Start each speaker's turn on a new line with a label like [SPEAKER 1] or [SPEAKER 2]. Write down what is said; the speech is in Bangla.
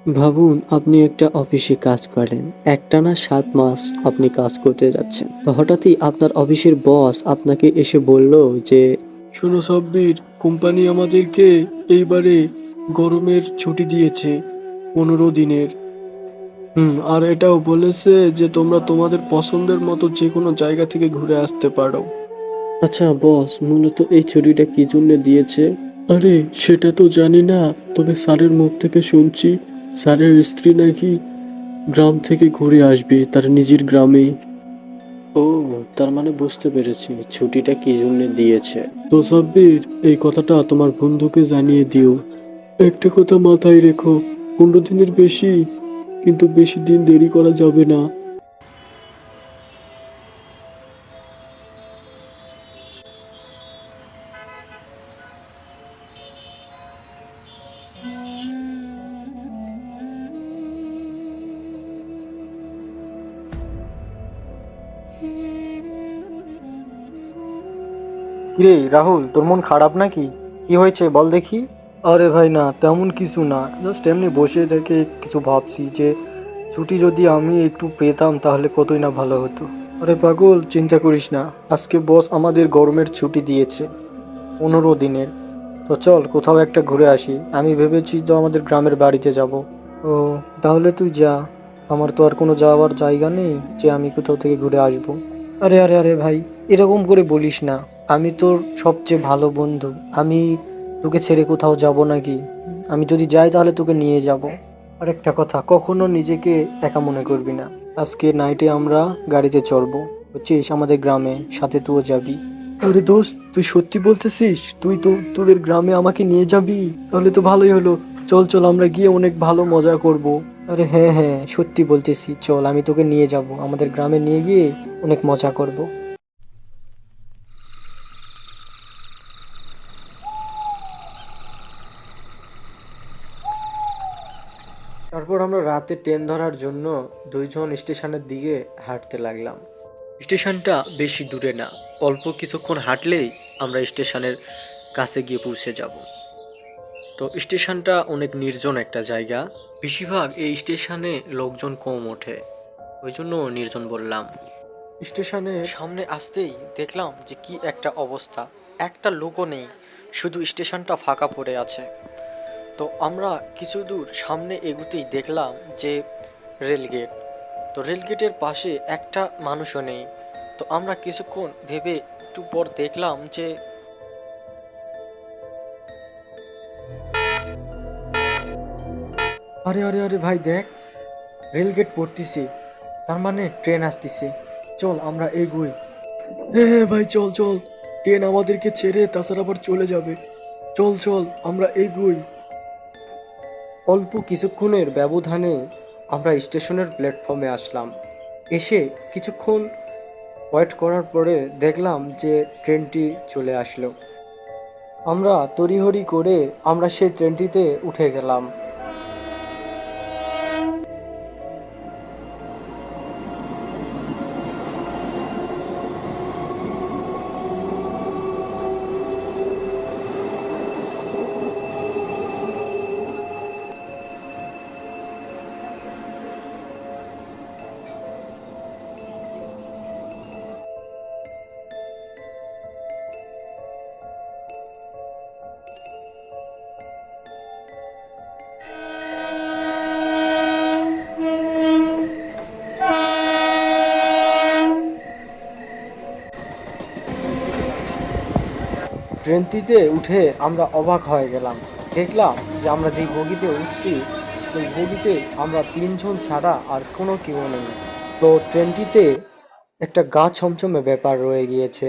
[SPEAKER 1] ভাবুন আপনি একটা অফিসে কাজ করেন, একটানা 7 মাস আপনি কাজ করতে যাচ্ছেন, তো হঠাৎই আপনার অফিসের বস আপনাকে এসে বলল যে শোনো সাব্বির, কোম্পানি আমাদেরকে এইবারে গরমের ছুটি দিয়েছে 15 দিনের। আর এটাও বলেছে যে তোমরা তোমাদের পছন্দের মতো যে কোনো জায়গা থেকে ঘুরে আসতে পারো। আচ্ছা বস, মূলত এই ছুটিটা কি জন্য দিয়েছে? আরে সেটা তো জানি না, তবে স্যারের মুখ থেকে শুনছি স্যারের স্ত্রী নাকি গ্রাম থেকে ঘুরে আসবে তার নিজের গ্রামে। ও, তার মানে বুঝতে পেরেছি ছুটিটা কি জন্য দিয়েছে। তো সাব্বির, এই কথাটা তোমার বন্ধুকে জানিয়ে দিও। একটা কথা মাথায় রেখো, 15 দিনের বেশি, কিন্তু বেশি দিন দেরি করা যাবে না।
[SPEAKER 2] কিরে রাহুল, তোর মন খারাপ নাকি? কি হয়েছে বল দেখি।
[SPEAKER 3] আরে ভাই না, তেমন কিছু না, জাস্ট এমনি বসে থেকে কিছু ভাবছি যে ছুটি যদি আমি একটু পেতাম তাহলে কতই না ভালো হতো। আরে পাগল, চিন্তা করিস না, আজকে বস আমাদের গরমের ছুটি দিয়েছে 15 দিনের। তো চল কোথাও একটা ঘুরে আসি, আমি ভেবেছি তো আমাদের গ্রামের বাড়িতে যাব। ও, তাহলে তুই যা, আমার তো আর কোনো যাওয়ার জায়গা নেই যে আমি কোথাও থেকে ঘুরে আসবো। আরে আরে আরে ভাই, এরকম করে বলিস না, আমি তোর সবচেয়ে ভালো বন্ধু, আমি তোকে ছেড়ে কোথাও যাব নাকি? আমি যদি যাই তাহলে তোকে নিয়ে যাব। আর একটা কথা, কখনো নিজেকে একা মনে করবি না। আজকে নাইটে আমরা গাড়িতে চড়বো, বুঝছিস, আমাদের গ্রামে, সাথে তুইও যাবি। আরে দোস্ত, তুই সত্যি বলতেছিস? তুই তো তোদের গ্রামে আমাকে নিয়ে যাবি? তাহলে তো ভালোই হলো। চল চল, আমরা গিয়ে অনেক ভালো মজা করব। আরে হ্যাঁ হ্যাঁ, সত্যি বলতেছি, চল আমি তোকে নিয়ে যাব, আমাদের গ্রামে নিয়ে গিয়ে অনেক মজা করব। তারপর আমরা রাতে ট্রেন ধরার জন্য দুইজন স্টেশনের দিকে হাঁটতে লাগলাম। স্টেশনটা বেশি দূরে না, অল্প কিছুক্ষণ হাঁটলেই আমরা স্টেশনের কাছে গিয়ে পৌঁছে যাব। তো স্টেশনটা অনেক নির্জন একটা জায়গা, বেশিরভাগ এই স্টেশনে লোকজন কম ওঠে, ওই জন্য নির্জন বললাম। স্টেশনের সামনে আসতেই দেখলাম যে কি একটা অবস্থা, একটা লোকও নেই, শুধু স্টেশনটা ফাঁকা পড়ে আছে। তো আমরা কিছু দূর সামনে এগুতেই দেখলাম যে রেলগেট। তো রেলগেটের পাশে একটা মানুষও নেই। তো আমরা কিছুক্ষণ ভেবে একটু পর দেখলাম যে আরে আরে আরে ভাই দেখ, রেলগেট পড়তিছে, তার মানে ট্রেন আসতেছে। চল আমরা এগোই। হ্যাঁ হ্যাঁ ভাই, চল চল, ট্রেন আমাদেরকে ছেড়ে তাছাড়া আবার চলে যাবে। চল চল আমরা এগোই। অল্প কিছুক্ষণের ব্যবধানে আমরা স্টেশনের প্ল্যাটফর্মে আসলাম। এসে কিছুক্ষণ ওয়েট করার পরে দেখলাম যে ট্রেনটি চলে আসলো। আমরা তড়িঘড়ি করে আমরা সেই ট্রেনটিতে উঠে গেলাম। ট্রেনটিতে উঠে আমরা অবাক হয়ে গেলাম, দেখলাম যে আমরা যেই বগিতে উঠছি ওই বগিতে আমরা তিনজন ছাড়া আর কোনো কেউ নেই। তো ট্রেনটিতে একটা গা ছমছমে ব্যাপার রয়ে গিয়েছে।